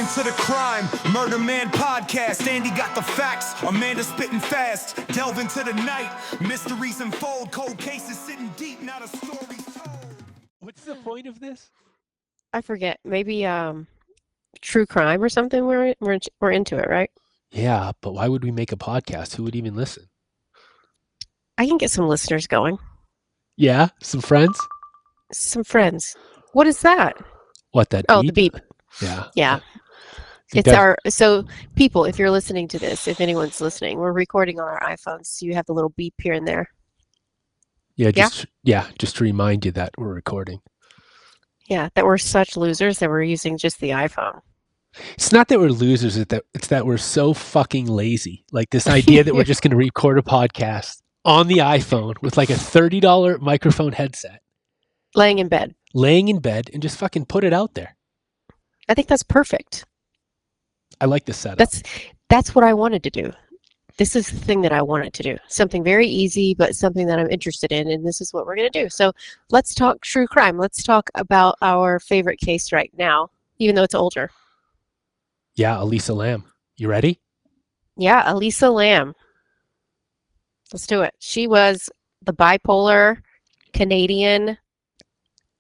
into the crime, Murder Man podcast. Andy got the facts, Amanda spitting fast. Delve into the night, mysteries unfold. Cold cases sitting deep, not a story told. What's the point of this? I forget. Maybe true crime or something. We're into it, right? Yeah, but why would we make a podcast? Who would even listen? I can get some listeners going. Yeah, some friends. Some friends. What is that? What, that Oh, beep? the beep. Yeah. Yeah. You It's guys- so people, if you're listening to this, if anyone's listening, we're recording on our iPhones, so you have the little beep here and there. just to remind you that we're recording. Yeah, that we're such losers that we're using just the iPhone. It's not that we're losers, it's that we're so fucking lazy. Like this idea that we're just going to record a podcast on the iPhone with like a $30 microphone headset, Laying in bed. laying in bed, and just fucking put it out there. I think that's perfect. I like this setup. That's what I wanted to do. This is the thing that I wanted to do. Something very easy, but something that I'm interested in, and this is what we're going to do. So let's talk true crime. Let's talk about our favorite case right now, even though it's older. Yeah, Elisa Lam. You ready? Yeah, Elisa Lam. Let's do it. She was the bipolar Canadian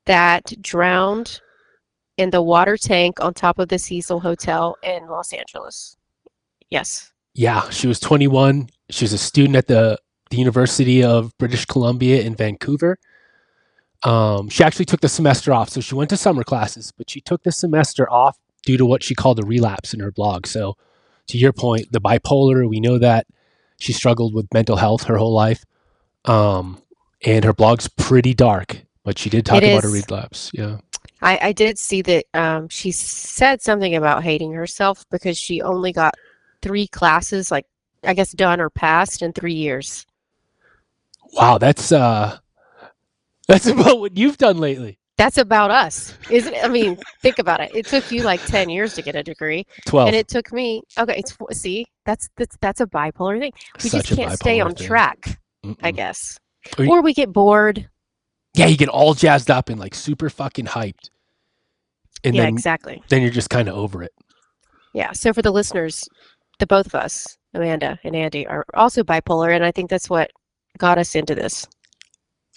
that drowned in the water tank on top of the Cecil Hotel in Los Angeles. Yes. Yeah, she was 21. She was a student at the University of British Columbia in Vancouver. She actually took the semester off. So she went to summer classes, but she took the semester off due to what she called a relapse in her blog. So to your point, the bipolar, we know that she struggled with mental health her whole life. And her blog's pretty dark, but she did talk about a relapse. Yeah. I did see that she said something about hating herself because she only got 3 classes, like I guess done or passed in 3 years. Wow, that's about what you've done lately. That's about us, isn't it? I mean, think about it. It took you like 10 years to get a degree. 12. And it took me, okay, see, that's a bipolar thing. We Such just a can't stay bipolar on thing. track, Mm-mm. I guess. Or you- Or we get bored. Yeah, you get all jazzed up and like super fucking hyped. And Yeah, then, exactly. then you're just kind of over it. Yeah, so for the listeners, the both of us, Amanda and Andy, are also bipolar, and I think that's what got us into this.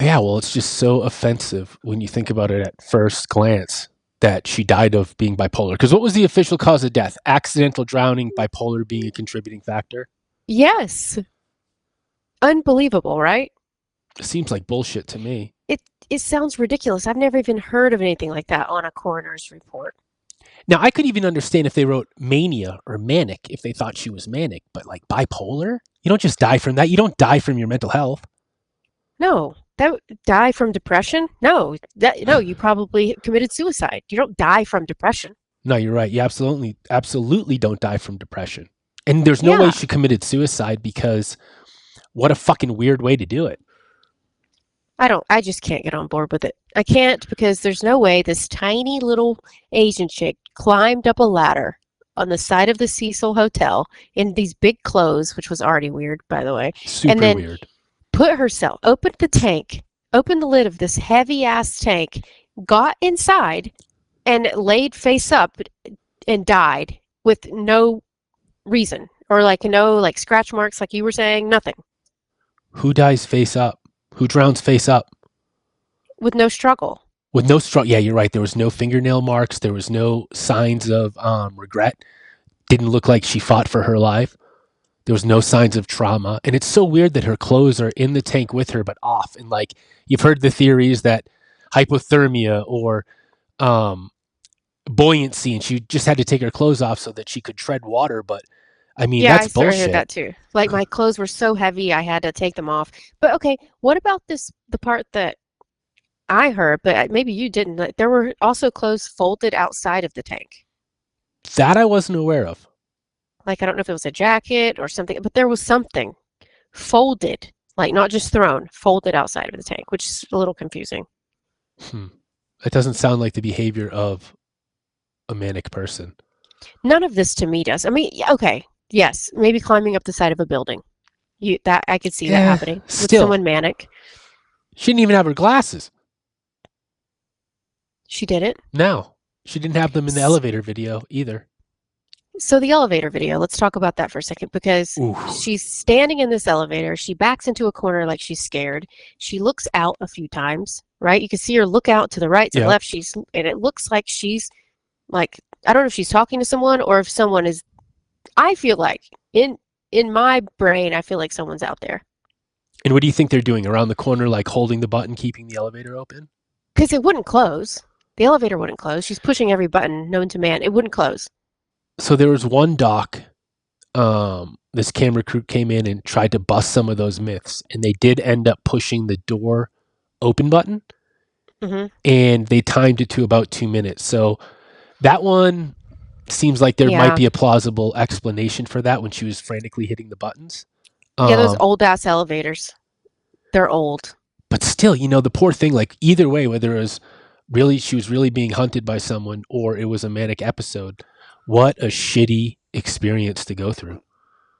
Yeah, well, it's just so offensive when you think about it at first glance that she died of being bipolar. Because what was the official cause of death? Accidental drowning, bipolar being a contributing factor? Yes. Unbelievable, right? It seems like bullshit to me. It sounds ridiculous. I've never even heard of anything like that on a coroner's report. Now, I could even understand if they wrote mania or manic if they thought she was manic, but like bipolar? You don't just die from that. You don't die from your mental health. No, that die from depression? No, you probably committed suicide. You don't die from depression. No, you're right. You absolutely don't die from depression. And there's no way Yeah. she committed suicide because what a fucking weird way to do it. I just can't get on board with it. I can't because there's no way this tiny little Asian chick climbed up a ladder on the side of the Cecil Hotel in these big clothes, which was already weird, by the way. Super then- weird. Put herself, opened the lid of this heavy ass tank, got inside, and laid face up and died with no reason or like no like scratch marks, like you were saying, nothing, Who dies face up? Who drowns face up? with no struggle. With no struggle. Yeah, you're right. There was no fingernail marks. There was no signs of regret. Didn't look like she fought for her life. There was no signs of trauma. And it's so weird that her clothes are in the tank with her, but off. And like, you've heard the theories that hypothermia or buoyancy, and she just had to take her clothes off so that she could tread water. But I mean, Yeah, that's I sort of bullshit. heard that too. Like my clothes were so heavy, I had to take them off. But okay, what about the part that I heard, but maybe you didn't. Like, there were also clothes folded outside of the tank. That I wasn't aware of. Like I don't know if it was a jacket or something, but there was something folded, like not just thrown, folded outside of the tank, which is a little confusing. That doesn't sound like the behavior of a manic person. None of this to me does. I mean, okay, yes, maybe climbing up the side of a building. That I could see that Yeah, happening with still. someone manic. She didn't even have her glasses. She did it. No, she didn't have them in the elevator video either. So the elevator video, let's talk about that for a second because Ooh. she's standing in this elevator. She backs into a corner like she's scared. She looks out a few times, right? You can see her look out to the right, to the Yep. left. And it looks like she's like, I don't know if she's talking to someone or if someone is, I feel like in my brain, I feel like someone's out there. And what do you think they're doing around the corner, like holding the button, keeping the elevator open? Because it wouldn't close. The elevator wouldn't close. She's pushing every button known to man. It wouldn't close. So there was one doc, this camera crew came in and tried to bust some of those myths, and they did end up pushing the door open button, and they timed it to about 2 minutes. So that one seems like there might be a plausible explanation for that when she was frantically hitting the buttons. Yeah, those old ass elevators. They're old. But still, the poor thing, like either way, whether it was really she was really being hunted by someone or it was a manic episode, what a shitty experience to go through.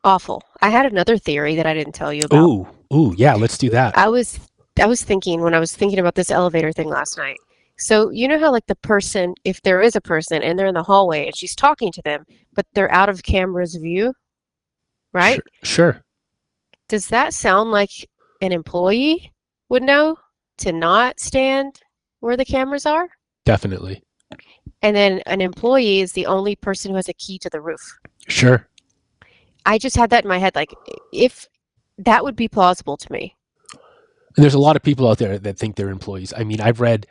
Awful. I had another theory that I didn't tell you about. Ooh, yeah, let's do that. I was thinking when I was thinking about this elevator thing last night. So you know how like the person, if there is a person and they're in the hallway and she's talking to them, but they're out of camera's view, right? Sure. Does that sound like an employee would know to not stand where the cameras are? Definitely. And then an employee is the only person who has a key to the roof. Sure. I just had that in my head, like if that would be plausible to me. And there's a lot of people out there that think they're employees. I mean, I've read,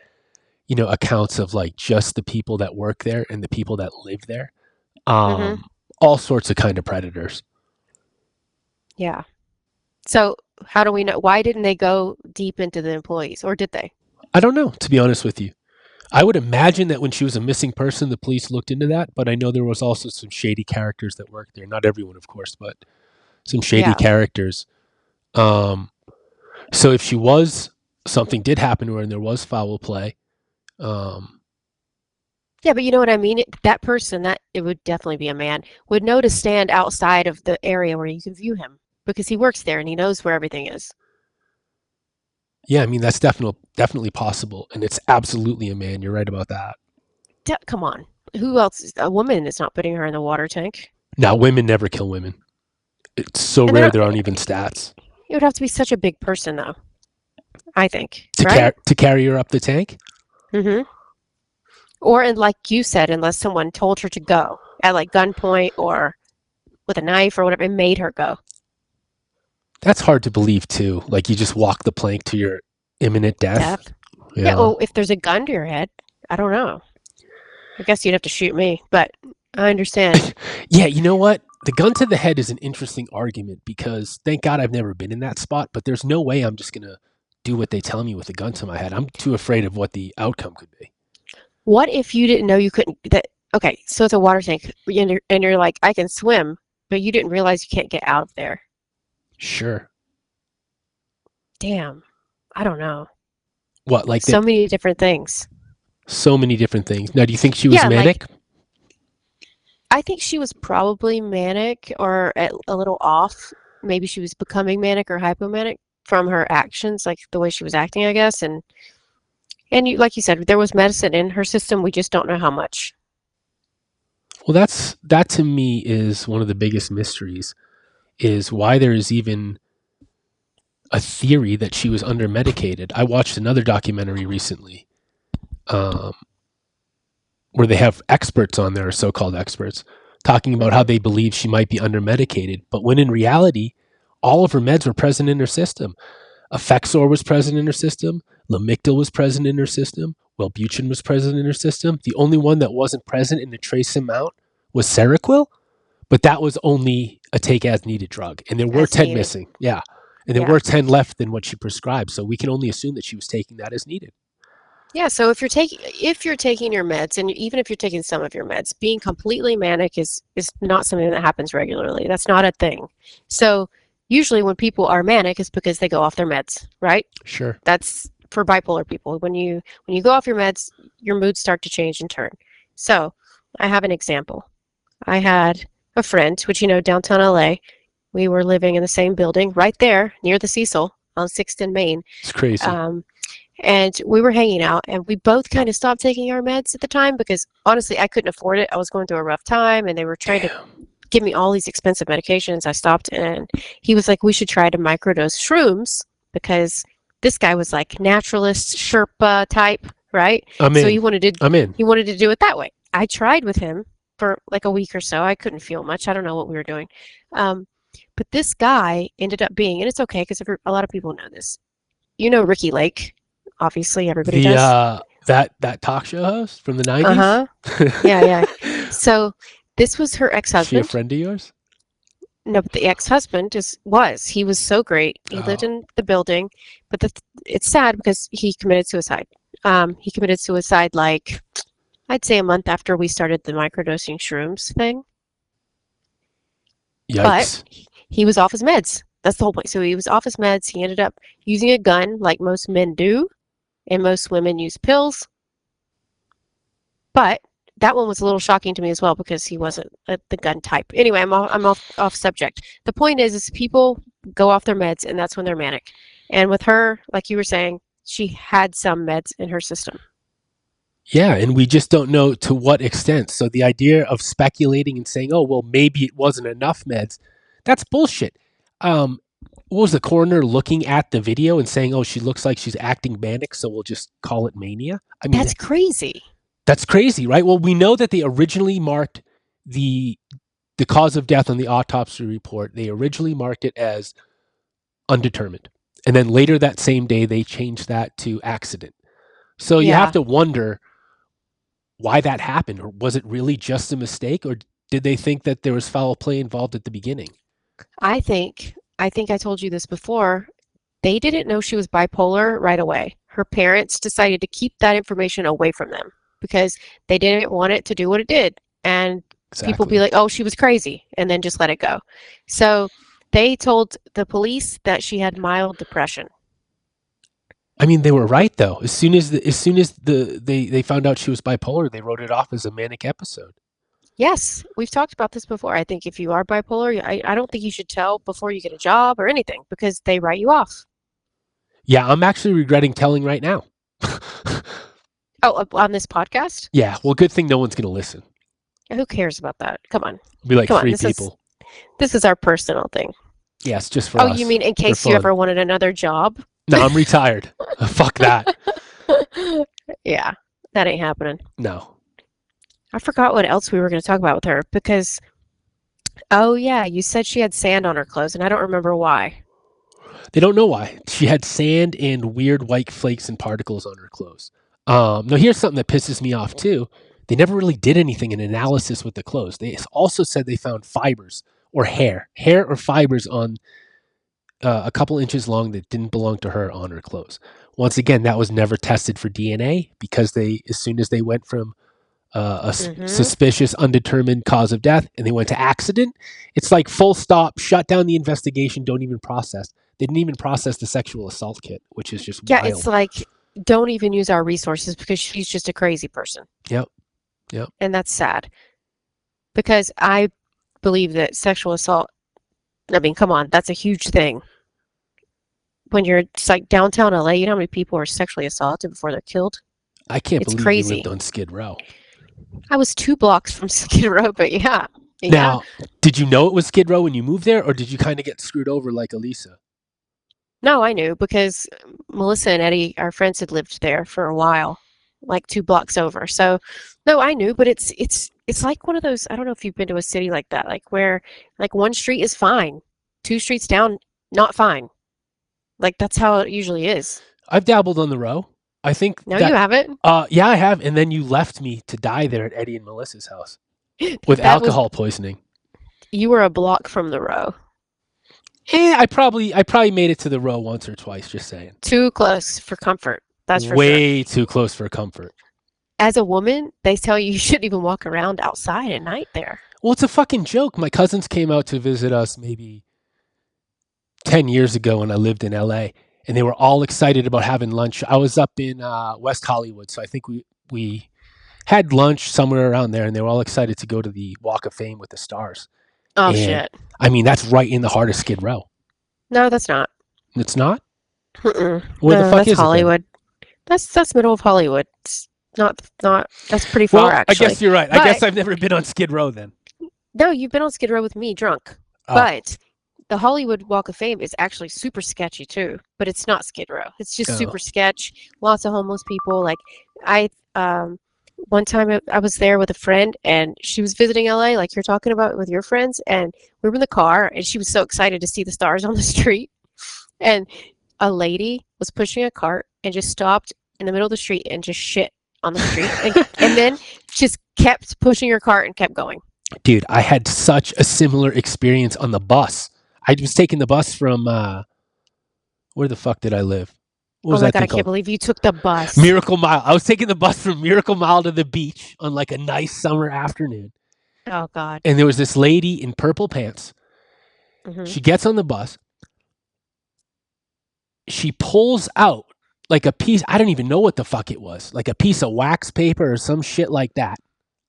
accounts of like just the people that work there and the people that live there. All sorts of kind of predators. Yeah. So how do we know? Why didn't they go deep into the employees, or did they? I don't know, to be honest with you. I would imagine that when she was a missing person, the police looked into that, but I know there was also some shady characters that worked there. Not everyone, of course, but some shady characters. So if something did happen to her and there was foul play. Yeah, but you know what I mean? That person, that it would definitely be a man, would know to stand outside of the area where you can view him because he works there and he knows where everything is. Yeah, I mean, that's definitely possible. And it's absolutely a man. You're right about that. Come on. Who else? A woman is not putting her in the water tank. Now, women never kill women. It's so rare there aren't even stats. It would have to be such a big person, though, I think. To carry her up the tank? Mm-hmm. Or, and like you said, unless someone told her to go at like gunpoint or with a knife or whatever, and made her go. That's hard to believe, too. Like you just walk the plank to your imminent death. Yeah, well, if there's a gun to your head, I don't know. I guess you'd have to shoot me, but I understand. Yeah, you know what? The gun to the head is an interesting argument because thank God I've never been in that spot, but there's no way I'm just going to do what they tell me with a gun to my head. I'm too afraid of what the outcome could be. What if you didn't know you couldn't? Okay, so it's a water tank, and you're like, I can swim, but you didn't realize you can't get out of there. Sure. Damn. I don't know. What, like so many different things. So many different things. Now, do you think she was manic? I think she was probably manic or a little off. Maybe she was becoming manic or hypomanic from her actions, like the way she was acting, I guess. And like you said, there was medicine in her system. We just don't know how much. Well, that to me is one of the biggest mysteries, is why there is even a theory that she was under-medicated. I watched another documentary recently where they have experts on there, so-called experts, talking about how they believe she might be under-medicated, but when in reality, all of her meds were present in her system. Effexor was present in her system. Lamictal was present in her system. Wellbutrin was present in her system. The only one that wasn't present in a trace amount was Seroquel, but that was only a take-as-needed drug, and there were 10 missing. Yeah, and there were 10 left than what she prescribed, so we can only assume that she was taking that as needed. Yeah, so if you're taking your meds, and even if you're taking some of your meds, being completely manic is not something that happens regularly. That's not a thing. So usually when people are manic, it's because they go off their meds, right? Sure. That's for bipolar people. When you go off your meds, your moods start to change and turn. So I have an example. I had a friend, which downtown LA, we were living in the same building right there near the Cecil on 6th and Main. It's crazy. And we were hanging out, and we both kind of stopped taking our meds at the time because honestly, I couldn't afford it. I was going through a rough time, and they were trying to give me all these expensive medications. I stopped, and he was like, "We should try to microdose shrooms," because this guy was like naturalist Sherpa type, right? I'm So in. he wanted to I'm in. he wanted to do it that way. I tried with him for like a week or so. I couldn't feel much. I don't know what we were doing. But this guy ended up being, and it's okay because a lot of people know this. You know Ricky Lake, obviously everybody The does. that talk show host from the 90s. Yeah. So this was her Is she a ex-husband. friend of yours? No, but the ex-husband he was so great. He lived Oh. in the building, but it's sad because he committed suicide. He committed suicide like I'd say a month after we started the microdosing shrooms thing. Yikes. But he was off his meds. That's the whole point. So he was off his meds. He ended up using a gun like most men do, and most women use pills. But that one was a little shocking to me as well because he wasn't the gun type. Anyway, I'm off subject. The point is people go off their meds, and that's when they're manic. And with her, like you were saying, she had some meds in her system. Yeah, and we just don't know to what extent. So the idea of speculating and saying, "Oh, well, maybe it wasn't enough meds," that's bullshit. What was the coroner looking at the video and saying, "Oh, she looks like she's acting manic, so we'll just call it mania"? I mean, That's crazy. That's crazy, right? Well, we know that they originally marked the cause of death on the autopsy report. They originally marked it as undetermined, and then later that same day they changed that to accident. So you have to wonder why that happened, or was it really just a mistake, or did they think that there was foul play involved at the beginning? I think I told you this before. They didn't know she was bipolar right away. Her parents decided to keep that information away from them because they didn't want it to do what it did. And people be like, "Oh, she was crazy," and then just let it go. So they told the police that she had mild depression. I mean, they were right though. As soon as they found out she was bipolar, they wrote it off as a manic episode. Yes, we've talked about this before. I think if you are bipolar, I don't think you should tell before you get a job or anything because they write you off. Yeah, I'm actually regretting telling right now. Oh, on this podcast? Yeah, well, good thing no one's going to listen. Who cares about that? Come on. Be like Come on, three people. This is our personal thing. Yeah, it's just for Oh, us. you mean in For case you fun. ever wanted another job? No, I'm retired. Fuck that. Yeah, that ain't happening. No. I forgot what else we were going to talk about with her because, oh yeah, you said she had sand on her clothes, and I don't remember why. They don't know why. She had sand and weird white flakes and particles on her clothes. Now, here's something that pisses me off too. They never really did anything in analysis with the clothes. They also said they found fibers or hair or fibers on a couple inches long that didn't belong to her on her clothes. Once again, that was never tested for DNA because as soon as they went from suspicious, undetermined cause of death and they went to accident, it's like full stop, shut down the investigation, don't even process. They didn't even process the sexual assault kit, which is just wild. It's like, don't even use our resources because she's just a crazy person. Yep. And that's sad. Because I believe that sexual assault, I mean, come on, that's a huge thing. When it's like downtown LA, you know how many people are sexually assaulted before they're killed? I can't It's believe crazy. you lived on Skid Row. I was 2 blocks from Skid Row, but yeah. Now, did you know it was Skid Row when you moved there, or did you kind of get screwed over like Elisa? No, I knew because Melissa and Eddie, our friends, had lived there for a while, like 2 blocks over. So, no, I knew, but it's like one of those, I don't know if you've been to a city like that, like where like one street is fine, 2 streets down, not fine. Like that's how it usually is. I've dabbled on the row. I think No, you haven't. Yeah, I have. And then you left me to die there at Eddie and Melissa's house with alcohol poisoning. You were a block from the row. I probably made it to the row once or twice, just saying. Too close for comfort. That's for sure. Way too close for comfort. As a woman, they tell you shouldn't even walk around outside at night there. Well, it's a fucking joke. My cousins came out to visit us maybe 10 years ago when I lived in LA, and they were all excited about having lunch. I was up in West Hollywood, so I think we had lunch somewhere around there, and they were all excited to go to the Walk of Fame with the stars. Oh, shit. I mean, that's right in the heart of Skid Row. No, that's not. It's not? Mm-mm. Where the fuck that's is Hollywood. That's middle of Hollywood. It's not that's pretty far Well, I actually. guess you're right. I guess I've never been on Skid Row then. No, you've been on Skid Row with me drunk. Oh. But the Hollywood Walk of Fame is actually super sketchy too. But it's not Skid Row. It's just super sketch. Lots of homeless people. Like I one time I was there with a friend and she was visiting LA like you're talking about with your friends, and we were in the car and she was so excited to see the stars on the street. And a lady was pushing a cart and just stopped in the middle of the street and just shit on the street and then just kept pushing her cart and kept going. Dude, I had such a similar experience on the bus. I was taking the bus from where the fuck did I live? What was Oh my that God, thing I can't called? believe you took the bus. Miracle Mile. I was taking the bus from Miracle Mile to the beach on like a nice summer afternoon. Oh God. And there was this lady in purple pants. Mhm. She gets on the bus. She pulls out like a piece, I don't even know what the fuck it was, like a piece of wax paper or some shit like that,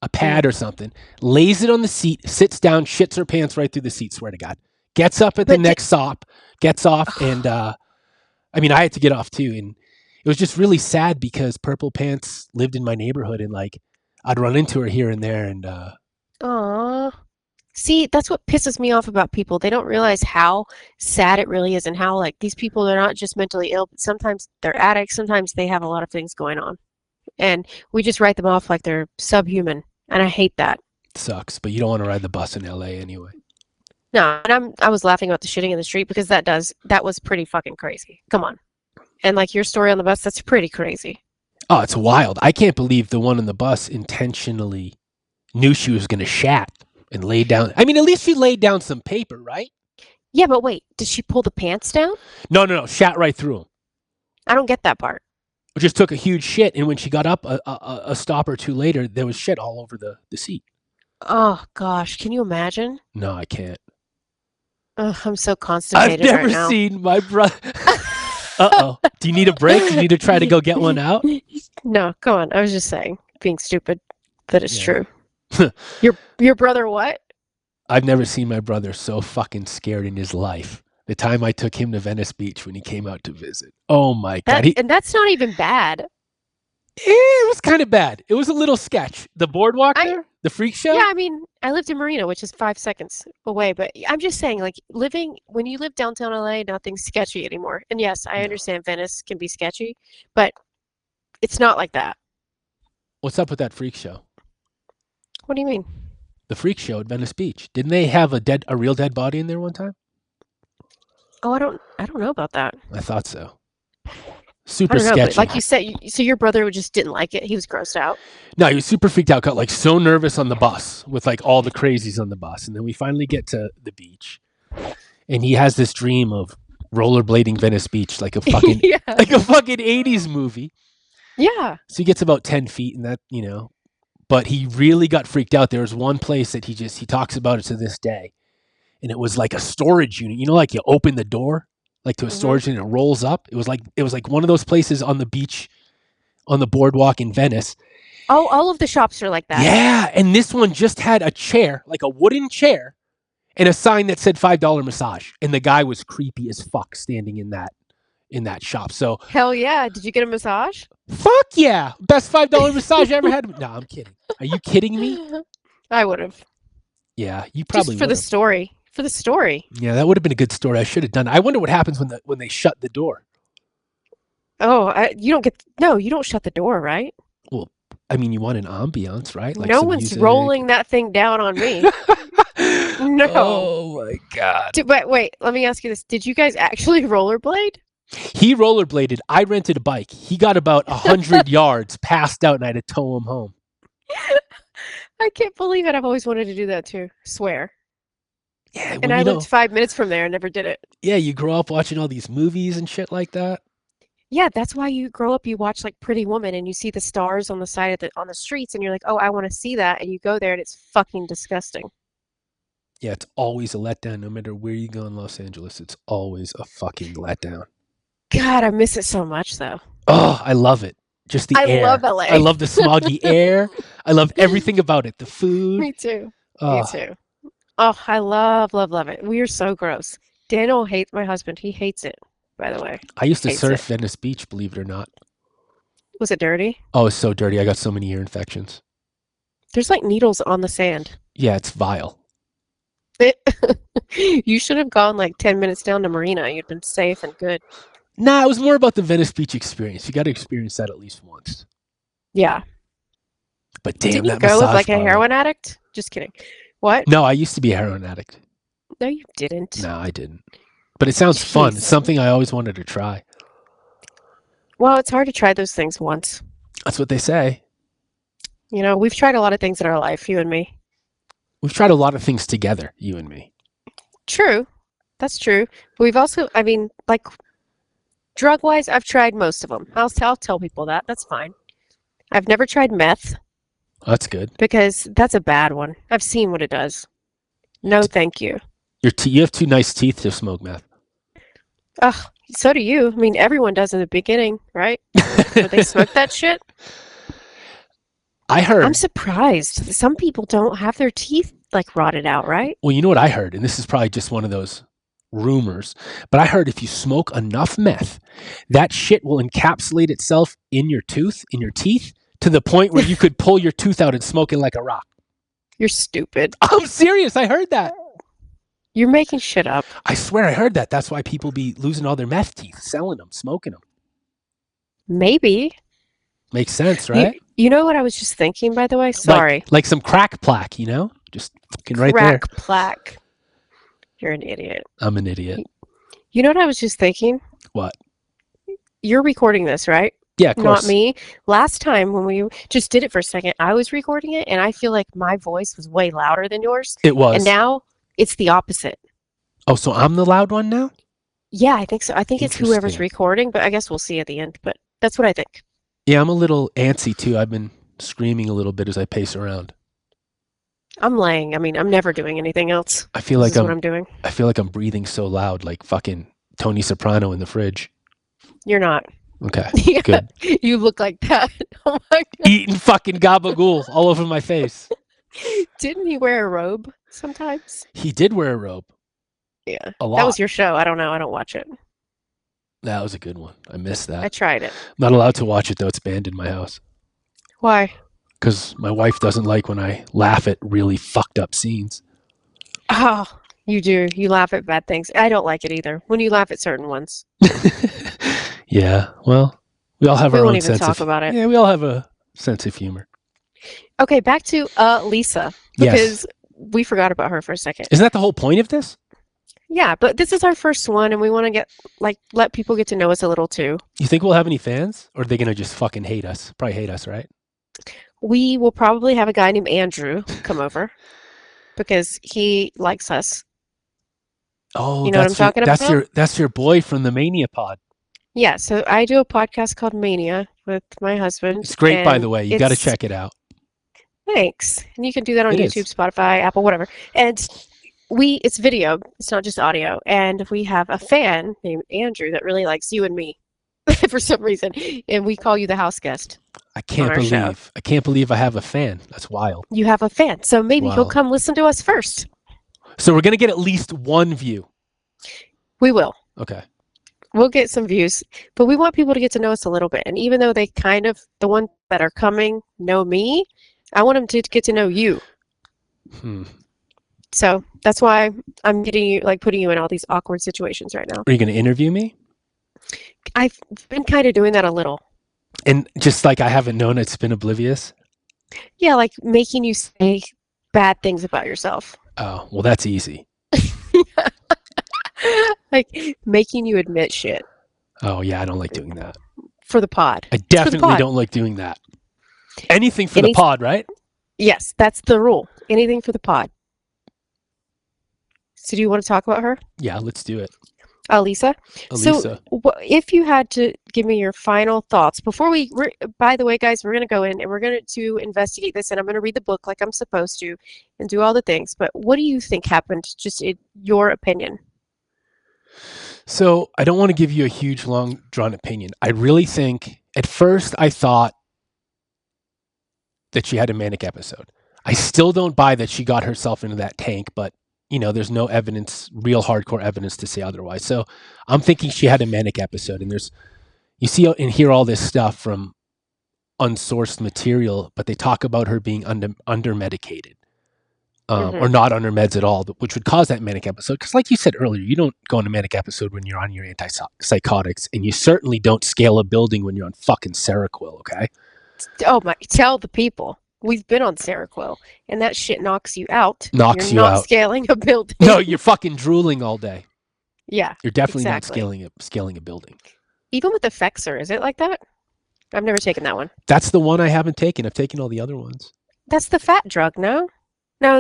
a pad or something, lays it on the seat, sits down, shits her pants right through the seat, swear to God. Gets up at the next stop, gets off, and I mean, I had to get off too. And it was just really sad because Purple Pants lived in my neighborhood and like I'd run into her here and there. And Aw. See, that's what pisses me off about people. They don't realize how sad it really is and how like these people are not just mentally ill, but sometimes they're addicts, sometimes they have a lot of things going on. And we just write them off like they're subhuman. And I hate that. sucks, but you don't want to ride the bus in LA anyway. No, and I was laughing about the shitting in the street because that was pretty fucking crazy. Come on. And like your story on the bus, that's pretty crazy. Oh, it's wild. I can't believe the one on the bus intentionally knew she was going to shat and laid down. I mean, at least she laid down some paper, right? Yeah, but wait, did she pull the pants down? No. Shat right through them. I don't get that part. Just took a huge shit. And when she got up a stop or two later, there was shit all over the seat. Oh, gosh. Can you imagine? No, I can't. Ugh, I'm so I've constipated never right now. seen my brother. Uh-oh. Do you need a break? Do you need to try to go get one out? No, come on. I was just saying, being stupid, that it's Yeah. true. Your brother what? I've never seen my brother so fucking scared in his life. The time I took him to Venice Beach when he came out to visit. Oh my God. And that's not even bad. It was kind of bad. It was a little sketch. The boardwalk there, the freak show. Yeah, I mean, I lived in Marina, which is 5 seconds away, but I'm just saying, like, when you live downtown LA, nothing's sketchy anymore. And yes, I understand Venice can be sketchy, but it's not like that. What's up with that freak show? What do you mean? The freak show at Venice Beach. Didn't they have a real dead body in there one time? Oh, I don't know about that. I thought so. I Super don't know, sketchy. but like you said, so your brother just didn't like it. He was grossed out. No, he was super freaked out, got like so nervous on the bus with like all the crazies on the bus. And then we finally get to the beach and he has this dream of rollerblading Venice Beach like a fucking Yeah. like a fucking 80s movie. Yeah. So he gets about 10 feet and that, but he really got freaked out. There was one place that he talks about it to this day. And it was like a storage unit. Like you open the door like to a storage unit and it rolls up. It was like one of those places on the beach on the boardwalk in Venice. Oh, all of the shops are like that. Yeah, and this one just had a chair, like a wooden chair, and a sign that said $5 massage. And the guy was creepy as fuck standing in that shop. So Hell yeah. Did you get a massage? fuck yeah. Best $5 massage I ever had. No, I'm kidding. Are you kidding me? I would have. Yeah, you probably Just for the would've. story. For the story. Yeah, that would have been a good story. I should have done it. I wonder what happens when they shut the door. Oh, you don't shut the door, right? Well, I mean, you want an ambiance, right? Like no some one's music. rolling that thing down on me. No. Oh my God. But wait, let me ask you this. Did you guys actually rollerblade? He rollerbladed. I rented a bike. He got about 100 yards, passed out, and I had to tow him home. I can't believe it. I've always wanted to do that too. Swear. Yeah, And I lived 5 minutes from there and never did it. Yeah, you grow up watching all these movies and shit like that. Yeah, that's why you grow up, you watch like Pretty Woman and you see the stars on the side of on the streets and you're like, oh, I want to see that. And you go there and it's fucking disgusting. Yeah, it's always a letdown. No matter where you go in Los Angeles, it's always a fucking letdown. God, I miss it so much though. Oh, I love it. Just the air. I love LA. I love the smoggy air. I love everything about it. The food. Me too. Oh. Me too. Oh, I love it. We are so gross. Daniel hates my husband. He hates it, by the way. I used to Hates surf it. Venice Beach, believe it or not. Was it dirty? Oh, it's so dirty. I got so many ear infections. There's like needles on the sand. Yeah, it's vile. You should have gone like 10 minutes down to Marina. You'd been safe and good. Nah, it was more about the Venice Beach experience. You got to experience that at least once. Yeah. But damn, Didn't you that go with massage like a parlor. heroin addict? Just kidding. What? No, I used to be a heroin addict. No, you didn't. No, I didn't. But it sounds fun. Jeez. It's something I always wanted to try. Well, it's hard to try those things once. That's what they say. You know, we've tried a lot of things in our life, you and me. We've tried a lot of things together, you and me. True. That's true. But we've also, I mean, like, drug-wise, I've tried most of them. I'll tell people that. That's fine. I've never tried meth That's good. because that's a bad one. I've seen what it does. No, thank you. You have two nice teeth to smoke meth. Ugh, so do you. I mean, everyone does in the beginning, right? When they smoke that shit. I heard. I'm surprised. Some people don't have their teeth like rotted out, right? Well, you know what I heard, and this is probably just one of those rumors, but I heard if you smoke enough meth, that shit will encapsulate itself in your teeth, to the point where you could pull your tooth out and smoke it like a rock. You're stupid. I'm serious. I heard that. You're making shit up. I swear I heard that. That's why people be losing all their meth teeth, selling them, smoking them. Maybe. Makes sense, right? You know what I was just thinking, by the way? Sorry. Like some crack plaque, you know? Just fucking right there. Crack plaque. You're an idiot. I'm an idiot. You know what I was just thinking? What? You're recording this, right? Yeah, of course. Not me. Last time when we just did it for a second, I was recording it, and I feel like my voice was way louder than yours. It was. And now it's the opposite. Oh, so I'm the loud one now? Yeah, I think so. I think it's whoever's Interesting. recording, but I guess we'll see at the end. But that's what I think. Yeah, I'm a little antsy too. I've been screaming a little bit as I pace around. I'm laying. I mean, I'm never doing anything else. I feel This like is what I'm doing. I feel like I'm breathing so loud, like fucking Tony Soprano in the fridge. You're not. Okay, Yeah, good. you look like that. Oh my God. Eating fucking gabagool all over my face. Didn't he wear a robe sometimes? He did wear a robe. Yeah. A lot. That was your show. I don't know. I don't watch it. That was a good one. I missed that. I tried it. I'm not allowed to watch it though. It's banned in my house Why? because my wife doesn't like when I laugh at really fucked up scenes. Oh, you do. You laugh at bad things. I don't like it either. When you laugh at certain ones. Yeah. Well, we all have We our won't own even sense talk of about it. Yeah, we all have a sense of humor. Okay, back to Lisa. Yes. Because we forgot about her for a second. Isn't that the whole point of this? Yeah, but this is our first one, and we want to let people get to know us a little too. You think we'll have any fans, or are they gonna just fucking hate us? Probably hate us, right? We will probably have a guy named Andrew come over because he likes us. Oh, You know what I'm talking about? That's your boy from the Mania Pod. Yeah, so I do a podcast called Mania with my husband. It's great, by and the way. You got to it's- check it out. Thanks. And you can do that on It YouTube, is. Spotify, Apple, whatever. And it's video. It's not just audio. And we have a fan named Andrew that really likes you and me for some reason. And we call you the house guest. I can't our show. believe I have a fan. That's wild. You have a fan. So maybe he'll Wow. come listen to us first. So we're gonna get at least one view. We will. Okay. We'll get some views. But we want people to get to know us a little bit. And even though they kind of, the ones that are coming know me, I want them to get to know you. So that's why I'm getting you, like putting you in all these awkward situations right now. Are you gonna interview me? I've been kind of doing that a little. And just like I haven't known, it's been oblivious. Yeah, like making you say bad things about yourself. Oh, well, that's easy. Like making you admit shit Oh yeah, I don't like doing that. for the pod. I It's for the definitely pod. don't like doing that. Anything for the Any- pod, right? Yes, that's the rule. Anything for the pod. So do you want to talk about her? Yeah, let's do it. Elisa? Elisa. So if you had to give me your final thoughts before by the way, guys, we're going to go in and we're going to investigate this and I'm going to read the book like I'm supposed to and do all the things. But what do you think happened, just in your opinion? So I don't want to give you a huge, long, drawn opinion. I really think at first I thought that she had a manic episode. I still don't buy that she got herself into that tank, but you know, there's no evidence, real hardcore evidence to say otherwise. So I'm thinking she had a manic episode, and you see and hear all this stuff from unsourced material, but they talk about her being under medicated. Or not on her meds at all, which would cause that manic episode. Because like you said earlier, you don't go on a manic episode when you're on your antipsychotics, and you certainly don't scale a building when you're on fucking Seroquel, okay? Oh my, tell the people. We've been on Seroquel, and that shit knocks you out. You're not scaling a building. No, you're fucking drooling all day. Yeah, You're definitely not scaling a building. Even with Effexor, is it like that? I've never taken that one. That's the one I haven't taken. I've taken all the other ones. That's the fat drug, no? No,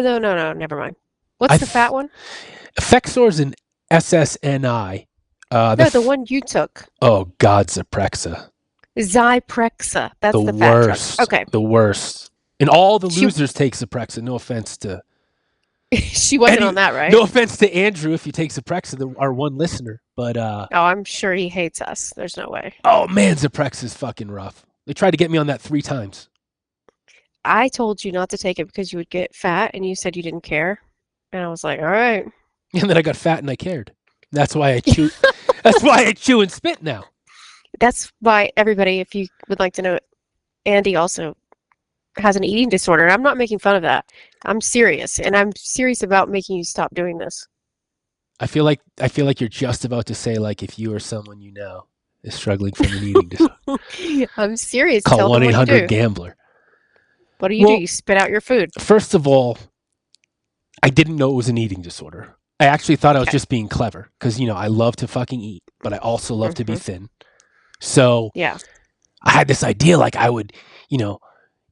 never mind. What's the fat one? Effexor's an SSNI. The one you took. Oh, God, Zyprexa. Zyprexa. That's the fat worst. drug. Okay. The worst. And all the losers take Zyprexa. No offense to... She wasn't on that, right? No offense to Andrew if you take Zyprexa, our one listener. But oh, I'm sure he hates us. There's no way. Oh, man, Zyprexa is fucking rough. They tried to get me on that 3 times. I told you not to take it because you would get fat, and you said you didn't care. And I was like, all right. And then I got fat and I cared. That's why I chew. That's why I chew and spit now. That's why everybody, if you would like to know, Andy also has an eating disorder. I'm not making fun of that. I'm serious, and I'm serious about making you stop doing this. I feel like you're just about to say, like, if you or someone you know is struggling from an eating disorder. I'm serious. Call 1-800-GAMBLER. What do? You spit out your food. First of all, I didn't know it was an eating disorder. I actually thought I was just being clever because, I love to fucking eat, but I also love to be thin. So yeah, I had this idea like I would,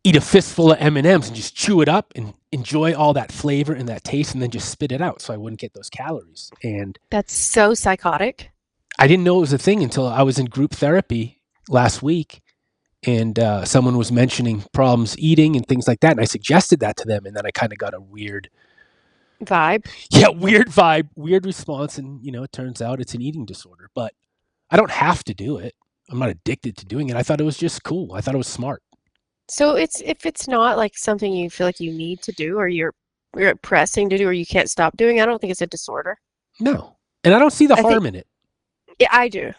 eat a fistful of M&Ms and just chew it up and enjoy all that flavor and that taste and then just spit it out so I wouldn't get those calories. And that's so psychotic. I didn't know it was a thing until I was in group therapy last week. And someone was mentioning problems eating and things like that. And I suggested that to them. And then I kind of got a weird vibe. Yeah, weird vibe, weird response. And, it turns out it's an eating disorder. But I don't have to do it. I'm not addicted to doing it. I thought it was just cool. I thought it was smart. So if it's not like something you feel like you need to do or you're pressing to do or you can't stop doing, I don't think it's a disorder. No. And I don't see the harm in it. Yeah, I do.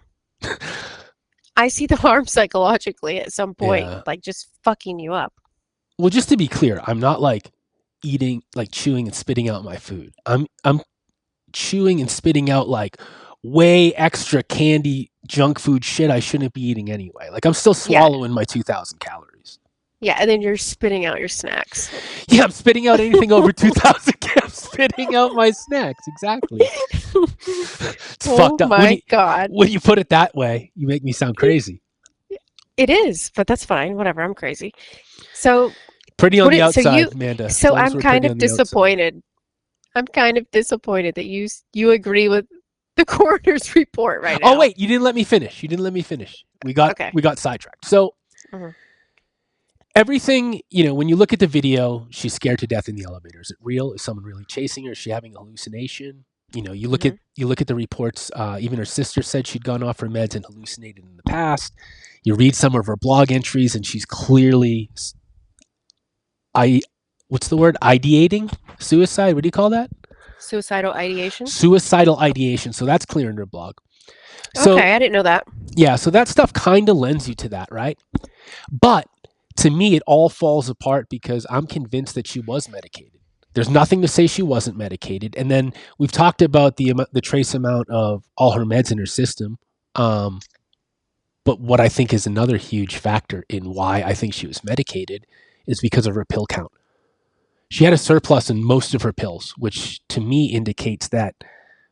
I see the harm psychologically at some point, like just fucking you up. Well, just to be clear, I'm not like eating, like chewing and spitting out my food. I'm chewing and spitting out like way extra candy, junk food shit I shouldn't be eating anyway. Like I'm still swallowing my 2,000 calories. Yeah, and then you're spitting out your snacks. Yeah, I'm spitting out anything over 2,000 calories. I'm spitting out my snacks. Exactly. It's fucked up. Oh my God. When you put it that way, you make me sound crazy. It is, but that's fine. Whatever. I'm crazy. So pretty on the outside, Amanda. So I'm kind of disappointed. I'm kind of disappointed that you agree with the coroner's report right now. Oh wait, you didn't let me finish. We got sidetracked. So everything, when you look at the video, she's scared to death in the elevator. Is it real? Is someone really chasing her? Is she having a hallucination? You look at the reports. Even her sister said she'd gone off her meds and hallucinated in the past. You read some of her blog entries, and she's clearly, what's the word? Ideating suicide. What do you call that? Suicidal ideation. Suicidal ideation. So that's clear in her blog. So, okay, I didn't know that. Yeah, so that stuff kind of lends you to that, right? But to me, it all falls apart because I'm convinced that she was medicated. There's nothing to say she wasn't medicated. And then we've talked about the trace amount of all her meds in her system. But what I think is another huge factor in why I think she was medicated is because of her pill count. She had a surplus in most of her pills, which to me indicates that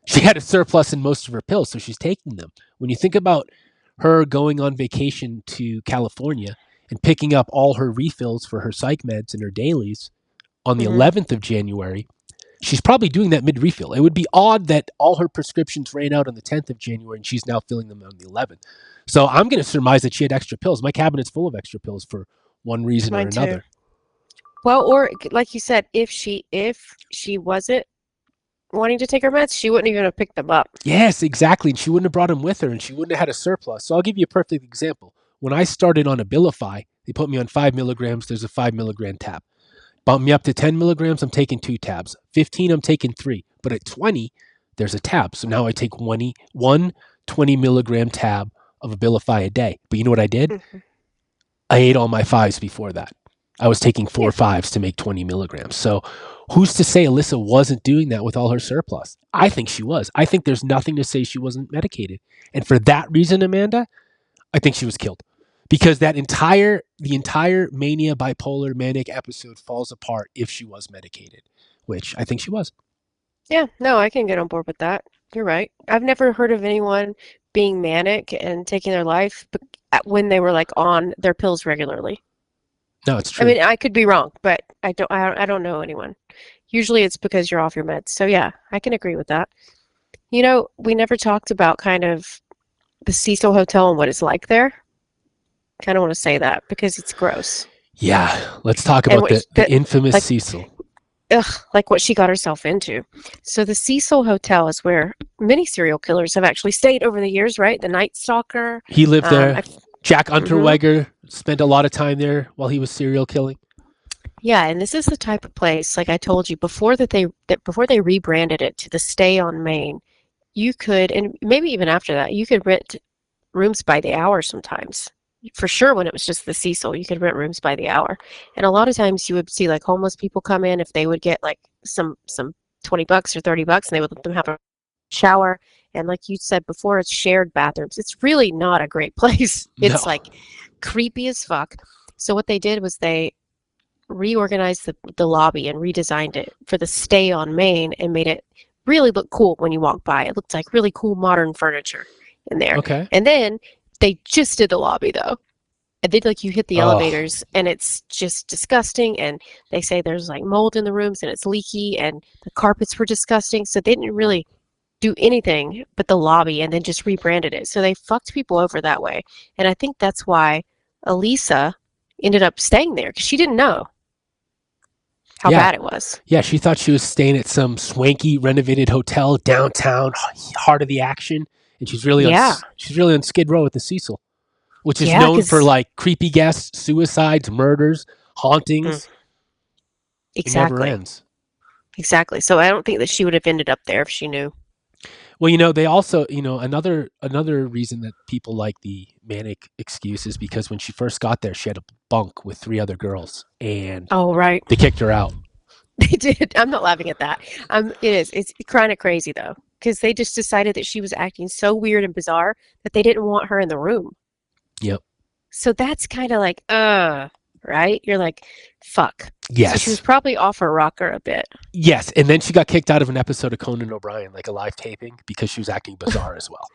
she had a surplus in most of her pills, so she's taking them. When you think about her going on vacation to California and picking up all her refills for her psych meds and her dailies on the 11th of January, she's probably doing that mid-refill. It would be odd that all her prescriptions ran out on the 10th of January and she's now filling them on the 11th. So I'm going to surmise that she had extra pills. My cabinet's full of extra pills for one reason or another. Too. Well, or like you said, if she wasn't wanting to take her meds, she wouldn't even have picked them up. Yes, exactly. And she wouldn't have brought them with her and she wouldn't have had a surplus. So I'll give you a perfect example. When I started on Abilify, they put me on 5 milligrams. There's a 5 milligram tab. Bump me up to 10 milligrams, I'm taking 2 tabs. 15, I'm taking 3. But at 20, there's a tab. So now I take one 20 milligram tab of Abilify a day. But you know what I did? I ate all my 5s before that. I was taking 4 5s to make 20 milligrams. So who's to say Elisa wasn't doing that with all her surplus? I think she was. I think there's nothing to say she wasn't medicated. And for that reason, Amanda, I think she was killed. Because the entire mania, bipolar, manic episode falls apart if she was medicated, which I think she was. Yeah, no, I can get on board with that. You're right. I've never heard of anyone being manic and taking their life when they were like on their pills regularly. No, it's I true. mean, I could be wrong, but I don't know anyone. Usually it's because you're off your meds. So yeah, I can agree with that. You know, we never talked about kind of the Cecil Hotel and what it's like there. Kind of want to say that because it's gross. Yeah, let's talk And about the infamous like, Cecil. like what she got herself into. So the Cecil Hotel is where many serial killers have actually stayed over the years, right? The Night Stalker. He lived there. I've- Jack Unterweger spent a lot of time there while he was serial killing. Yeah, and this is the type of place, like I told you before, before they rebranded it to the Stay on Main, you could, and maybe even after that, you could rent rooms by the hour sometimes. For sure, when it was just the Cecil, you could rent rooms by the hour, and a lot of times you would see like homeless people come in if they would get like some $20 or $30, and they would let them have a shower. And like you said before, it's shared bathrooms. It's really not a great place. It's No. like creepy as fuck. So what they did was they reorganized the lobby and redesigned it for the Stay on Main and made it really look cool when you walk by. It looked like really cool modern furniture in there. Okay. And then they just did the lobby though. And then like you hit the Oh. elevators and it's just disgusting, and they say there's like mold in the rooms and it's leaky and the carpets were disgusting. So they didn't really do anything but the lobby and then just rebranded it. So they fucked people over that way. And I think that's why Elisa ended up staying there, because she didn't know how Yeah. bad it was. Yeah, she thought she was staying at some swanky renovated hotel downtown, heart of the action, and she's really on Skid Row at the Cecil, which is Yeah, known 'cause- for like creepy guests, suicides, murders, hauntings. It never Exactly. ends. Exactly. So I don't think that she would have ended up there if she knew. Well, they also, another reason that people like the manic excuse is because when she first got there, she had a bunk with 3 other girls, and Oh, right. they kicked her out. They did. I'm not laughing at that. It is. It's kind of crazy though, because they just decided that she was acting so weird and bizarre that they didn't want her in the room. Yep. So that's kind of like, right? You're like, fuck. Yes. So she was probably off her rocker a bit. Yes, and then she got kicked out of an episode of Conan O'Brien, like a live taping, because she was acting bizarre as well.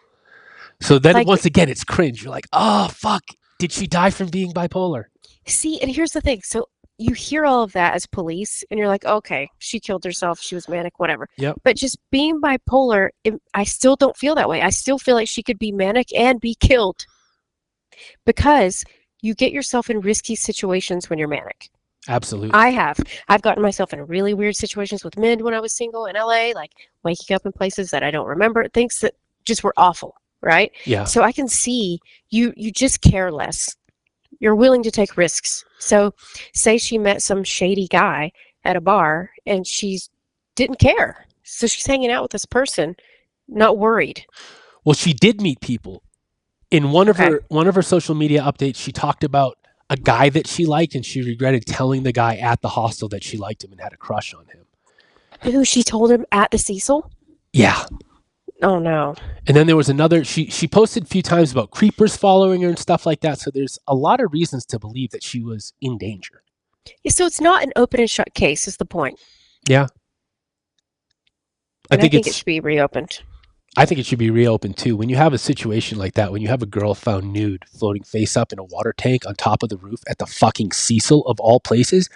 So then Like- once again, it's cringe. You're like, oh, fuck. Did she die from being bipolar? See, and here's the thing. So you hear all of that as police, and you're like, okay, she killed herself. She was manic, whatever. Yep. But just being bipolar, I still don't feel that way. I still feel like she could be manic and be killed, because you get yourself in risky situations when you're manic. Absolutely. I've gotten myself in really weird situations with men when I was single in LA, like waking up in places that I don't remember, things that just were awful, right? Yeah. So I can see you just care less. You're willing to take risks. So say she met some shady guy at a bar and she didn't care. So she's hanging out with this person, not worried. Well, she did meet people. In one of her social media updates, she talked about a guy that she liked, and she regretted telling the guy at the hostel that she liked him and had a crush on him. Who she told him at the Cecil? Yeah. Oh no. And then there was another, she posted a few times about creepers following her and stuff like that. So there's a lot of reasons to believe that she was in danger. Yeah, so it's not an open and shut case is the point. Yeah. And I think it should be reopened. I think it should be reopened too. When you have a situation like that, when you have a girl found nude, floating face up in a water tank on top of the roof at the fucking Cecil of all places,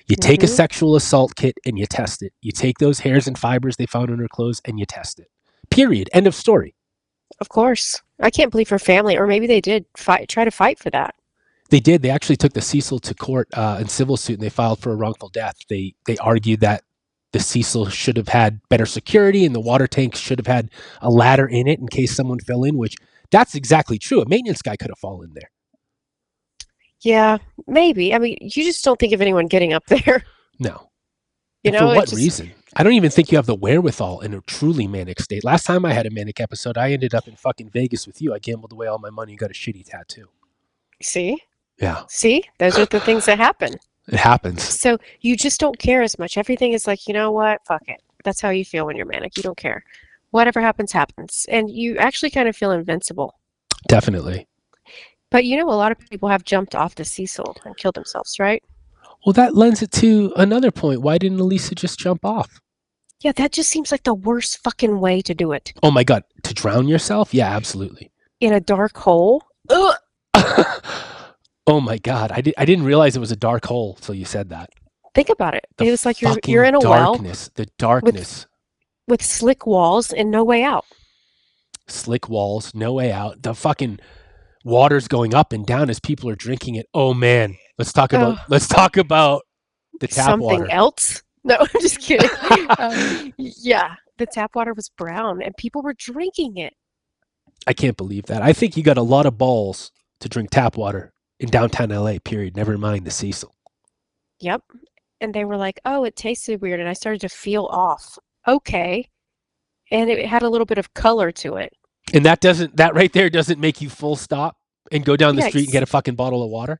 you take a sexual assault kit and you test it. You take those hairs and fibers they found on her clothes and you test it. Period. End of story. Of course. I can't believe her family, or maybe they did try to fight for that. They did. They actually took the Cecil to court in civil suit, and they filed for a wrongful death. They argued that the Cecil should have had better security and the water tank should have had a ladder in it in case someone fell in, which that's exactly true. A maintenance guy could have fallen there. Yeah, maybe. I mean, you just don't think of anyone getting up there. No. You And know, for it what just- reason? I don't even think you have the wherewithal in a truly manic state. Last time I had a manic episode, I ended up in fucking Vegas with you. I gambled away all my money and got a shitty tattoo. See? Yeah, See, those are the things that happen. it happens. So you just don't care as much. Everything is like, you know what? Fuck it. That's how you feel when you're manic. You don't care. Whatever happens, happens. And you actually kind of feel invincible. Definitely. But you know, a lot of people have jumped off the Cecil and killed themselves, right? Well, that lends it to another point. Why didn't Elisa just jump off? Yeah, that just seems like the worst fucking way to do it. Oh my God, to drown yourself? Yeah, absolutely. In a dark hole? Ugh! Oh my God, I didn't realize it was a dark hole till you said that. Think about it. The It was like you're fucking in a well darkness, the darkness. with slick walls and no way out. Slick walls, no way out. The fucking water's going up and down as people are drinking it. Oh man, let's talk about the tap Something water. else? No, I'm just kidding. Yeah, the tap water was brown and people were drinking it. I can't believe that. I think you got a lot of balls to drink tap water in downtown LA, period. Never mind the Cecil. Yep. And they were like, oh, it tasted weird. And I started to feel off. Okay. And it had a little bit of color to it. And that right there doesn't make you full stop and go down the street and Yes. get a fucking bottle of water?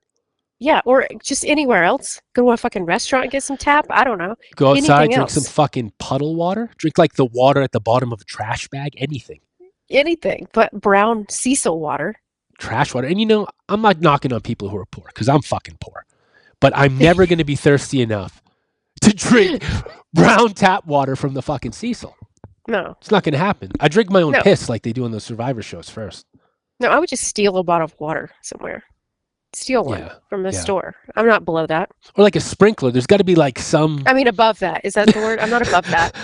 Yeah, or just anywhere else. Go to a fucking restaurant and get some tap. I don't know. Go outside, Anything drink some else. fucking puddle water. Drink like the water at the bottom of a trash bag. Anything. Anything but brown Cecil water. Trash water. And you know, I'm not knocking on people who are poor because I'm fucking poor. But I'm never going to be thirsty enough to drink brown tap water from the fucking Cecil. No. It's not going to happen. I drink my own No. piss like they do on those Survivor shows first. No, I would just steal a bottle of water somewhere. Steal one Yeah, from the yeah. store. I'm not below that. Or like a sprinkler. There's got to be like some I mean, above that. Is that the word? I'm not above that.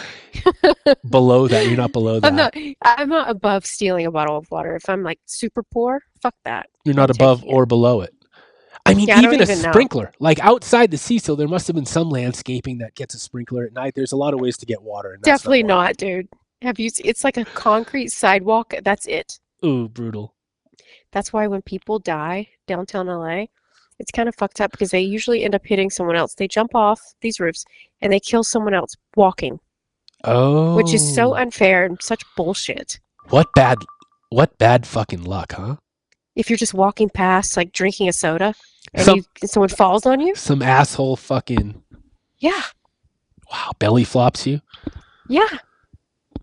below that. You're not below that. I'm not above stealing a bottle of water. If I'm like super poor, fuck that. You're not I'm above taking it. or below it. I mean, Yeah, I don't even a even know. sprinkler. Like outside the Cecil, there must have been some landscaping that gets a sprinkler at night. There's a lot of ways to get water. And that's Definitely not one. not, dude. It's like a concrete sidewalk. That's it. Ooh, brutal. That's why when people die downtown LA, it's kind of fucked up because they usually end up hitting someone else. They jump off these roofs and they kill someone else walking, Oh. which is so unfair and such bullshit. What bad fucking luck, huh? If you're just walking past, like drinking a soda, and Some- someone falls on you, Some asshole fucking, yeah, wow, belly flops you. yeah.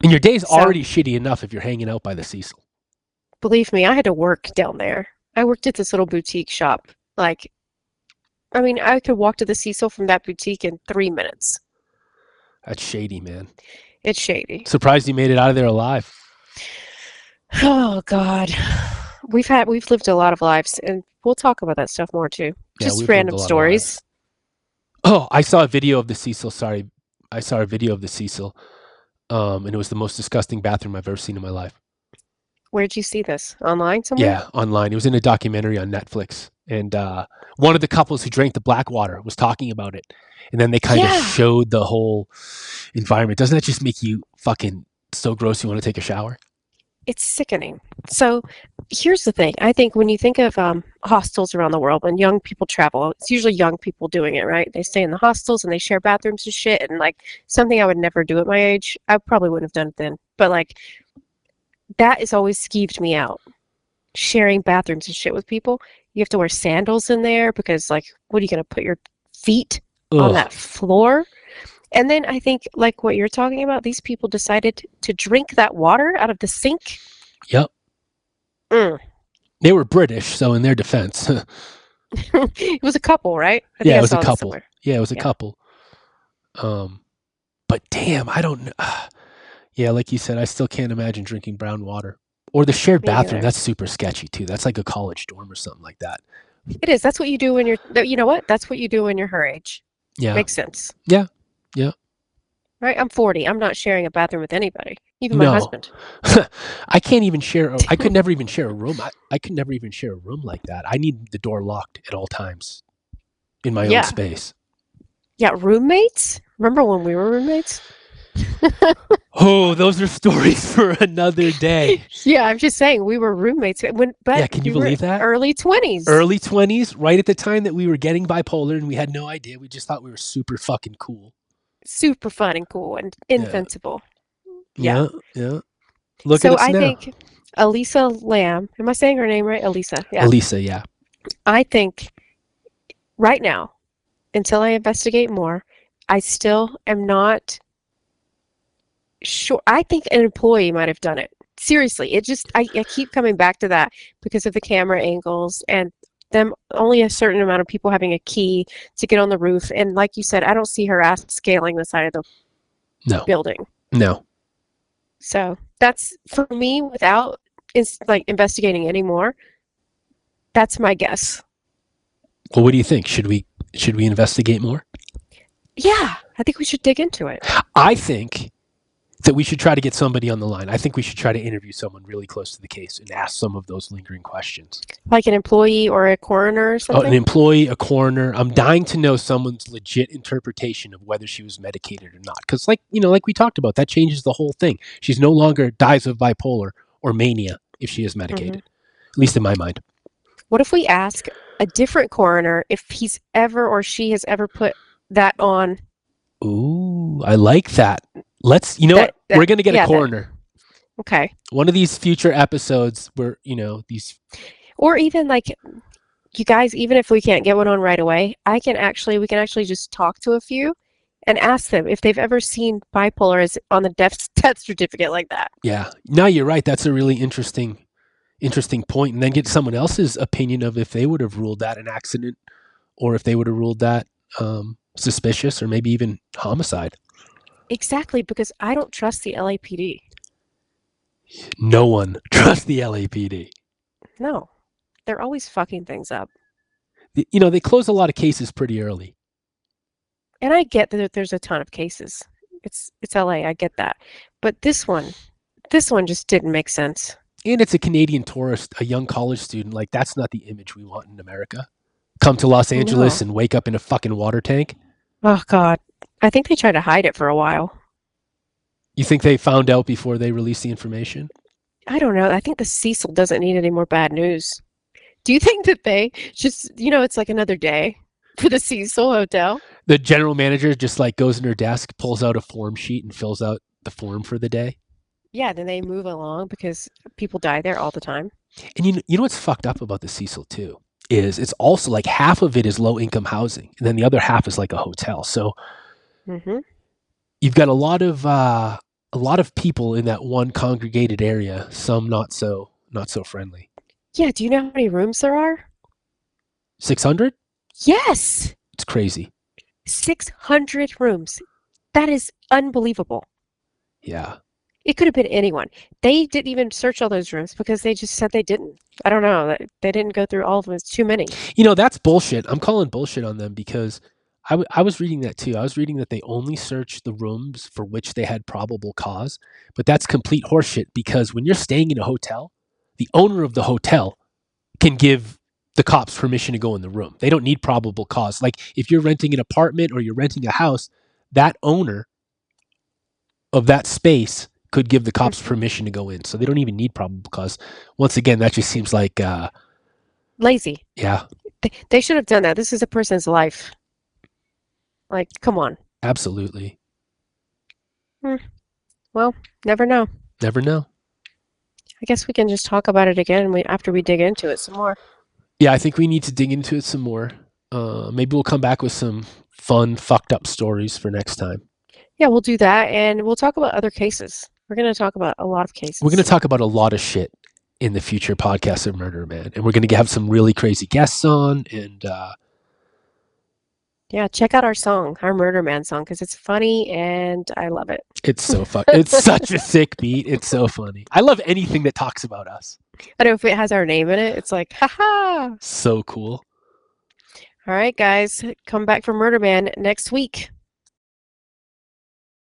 And your day's So- already shitty enough if you're hanging out by the Cecil. Believe me, I had to work down there. I worked at this little boutique shop. Like, I mean, I could walk to the Cecil from that boutique in 3 minutes. That's shady, man. It's shady. Surprised you made it out of there alive. Oh God, we've lived a lot of lives, and we'll talk about that stuff more too. Yeah, Just we've lived random a lot of stories. Oh, I saw a video of the Cecil. Sorry. I saw a video of the Cecil. And it was the most disgusting bathroom I've ever seen in my life. Where'd you see this? Online somewhere? Yeah, online. It was in a documentary on Netflix. And one of the couples who drank the black water was talking about it. And then they kind of Yeah. showed the whole environment. Doesn't that just make you fucking so gross you want to take a shower? It's sickening. So here's the thing. I think when you think of hostels around the world, when young people travel, it's usually young people doing it, right? They stay in the hostels and they share bathrooms and shit. And like something I would never do at my age, I probably wouldn't have done it then. But like that has always skeeved me out. Sharing bathrooms and shit with people. You have to wear sandals in there because like, what are you going to put your feet on Ugh. that floor? And then I think, like what you're talking about, these people decided to drink that water out of the sink. Yep. Mm. They were British, so in their defense. It was a couple, right? I think Yeah, I it was saw a this couple. somewhere. Yeah, it was a Yeah. couple. But damn, I don't know. Yeah, like you said, I still can't imagine drinking brown water. Or the shared Me bathroom. neither. That's super sketchy too. That's like a college dorm or something like that. It is. That's what you do when you're, you know what? That's what you do when you're her age. Yeah. Makes sense. Yeah. Yeah. Right? I'm 40. I'm not sharing a bathroom with anybody, even my No. husband. I can't even share. I could never even share a room. I could never even share a room like that. I need the door locked at all times in my Yeah. own space. Yeah, roommates? Remember when we were roommates? Oh, those are stories for another day. Yeah, I'm just saying we were roommates. But Yeah, can you we were believe that? Early 20s. Early 20s, right at the time that we were getting bipolar and we had no idea. We just thought we were super fucking cool. Super fun and cool and invincible. Yeah. Yeah. Look So at us I now. think Elisa Lam, am I saying her name right? Elisa. Yeah. Elisa, yeah. I think right now, until I investigate more, I still am not sure. I think an employee might have done it. Seriously, I keep coming back to that because of the camera angles and them only a certain amount of people having a key to get on the roof. And like you said, I don't see her ass scaling the side of the No, building. no. So that's for me without like investigating anymore. That's my guess. Well, what do you think? Should we investigate more? Yeah, I think we should dig into it. I think that we should try to get somebody on the line. I think we should try to interview someone really close to the case and ask some of those lingering questions. Like an employee or a coroner or something? An employee, a coroner. I'm dying to know someone's legit interpretation of whether she was medicated or not. Because, like we talked about, that changes the whole thing. She's no longer dies of bipolar or mania if she is medicated, at least in my mind. What if we ask a different coroner if he's ever or she has ever put that on? Ooh, I like that. Let's, what? We're going to get a coroner. Okay. One of these future episodes where, these. Or even like, you guys, even if we can't get one on right away, we can actually just talk to a few and ask them if they've ever seen bipolar as on the death certificate like that. Yeah. No, you're right. That's a really interesting point. And then get someone else's opinion of if they would have ruled that an accident or if they would have ruled that suspicious or maybe even homicide. Exactly, because I don't trust the LAPD. No one trusts the LAPD. No. They're always fucking things up. They close a lot of cases pretty early. And I get that there's a ton of cases. It's LA, I get that. But this one just didn't make sense. And it's a Canadian tourist, a young college student. Like, that's not the image we want in America. Come to Los Angeles and wake up in a fucking water tank. Oh, God. I think they tried to hide it for a while. You think they found out before they released the information? I don't know. I think the Cecil doesn't need any more bad news. Do you think that they just, it's like another day for the Cecil Hotel? The general manager just like goes in her desk, pulls out a form sheet and fills out the form for the day. Yeah, then they move along because people die there all the time. And you know what's fucked up about the Cecil too is it's also like half of it is low income housing and then the other half is like a hotel. So you've got a lot of people in that one congregated area, some not so friendly. Yeah, do you know how many rooms there are? 600? Yes. It's crazy. 600 rooms. That is unbelievable. Yeah. It could have been anyone. They didn't even search all those rooms because they just said they didn't. I don't know. They didn't go through all of them. It's too many. That's bullshit. I'm calling bullshit on them because I was reading that too. I was reading that they only searched the rooms for which they had probable cause. But that's complete horseshit because when you're staying in a hotel, the owner of the hotel can give the cops permission to go in the room. They don't need probable cause. Like if you're renting an apartment or you're renting a house, that owner of that space could give the cops permission to go in. So they don't even need probable cause. Once again, that just seems like lazy. Yeah. They should have done that. This is a person's life. Like, come on. Absolutely. Well, never know. Never know. I guess we can just talk about it again after we dig into it some more. Yeah, I think we need to dig into it some more. Maybe we'll come back with some fun, fucked up stories for next time. Yeah, we'll do that, and we'll talk about other cases. We're going to talk about a lot of cases. We're going to talk about a lot of shit in the future podcast of Murder Man, and we're going to have some really crazy guests on, and yeah, check out our song, our Murder Man song, because it's funny, and I love it. It's so fun. It's such a sick beat. It's so funny. I love anything that talks about us. I don't know if it has our name in it. It's like, haha. So cool. All right, guys, come back for Murder Man next week.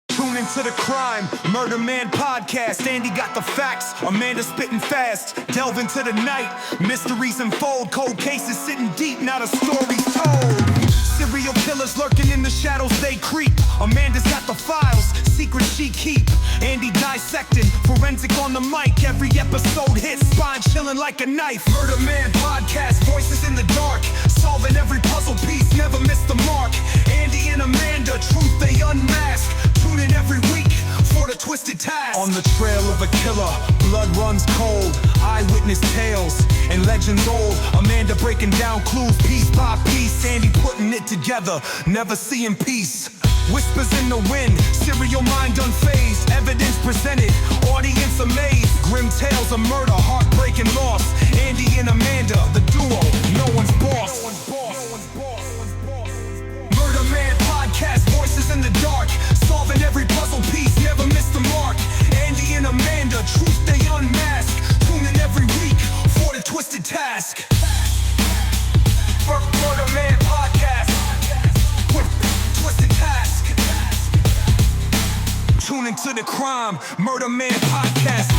Tune into the crime, Murder Man podcast. Andy got the facts, Amanda spitting fast. Delve into the night, mysteries unfold. Cold cases sitting deep, not a story told. Serial killers lurking in the shadows, they creep. Amanda's got the files, secrets she keep. Andy dissecting, forensic on the mic. Every episode hits, spine chilling like a knife. Murder Man podcast, voices in the dark. Solving every puzzle piece, never miss the mark. Andy and Amanda, truth they unmask. Tune in every week for the twisted task. On the trail of a killer, blood runs cold. Eyewitness tales and legends old. Amanda breaking down clues piece by piece. Sandy putting it together, never seeing peace. Whispers in the wind, serial mind unfazed. Evidence presented, audience amazed. Grim tales of murder, heartbreaking loss. Andy and Amanda, the duo, no one's boss. Murder Man Podcast, voices in the dark. Solving every puzzle piece, never miss the mark. Andy and Amanda, truth they unmask. Tune in every week for the twisted task. Murder Man Podcast with twisted task. Tune into the crime, Murder Man Podcast.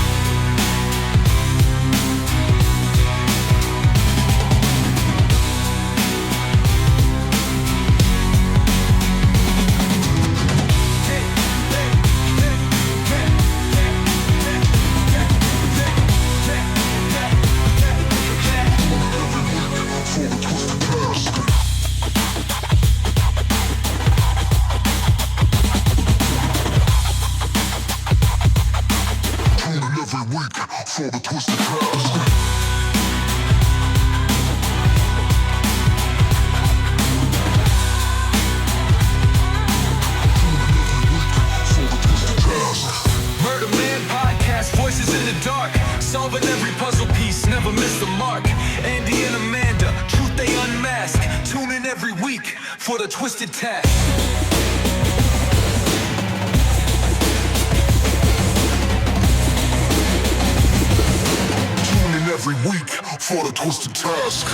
For the twisted task. Murder Man Podcast, voices in the dark. Solving every puzzle piece, never miss the mark. Andy and Amanda, truth they unmask. Tune in every week for the twisted task. Every week for the twisted task.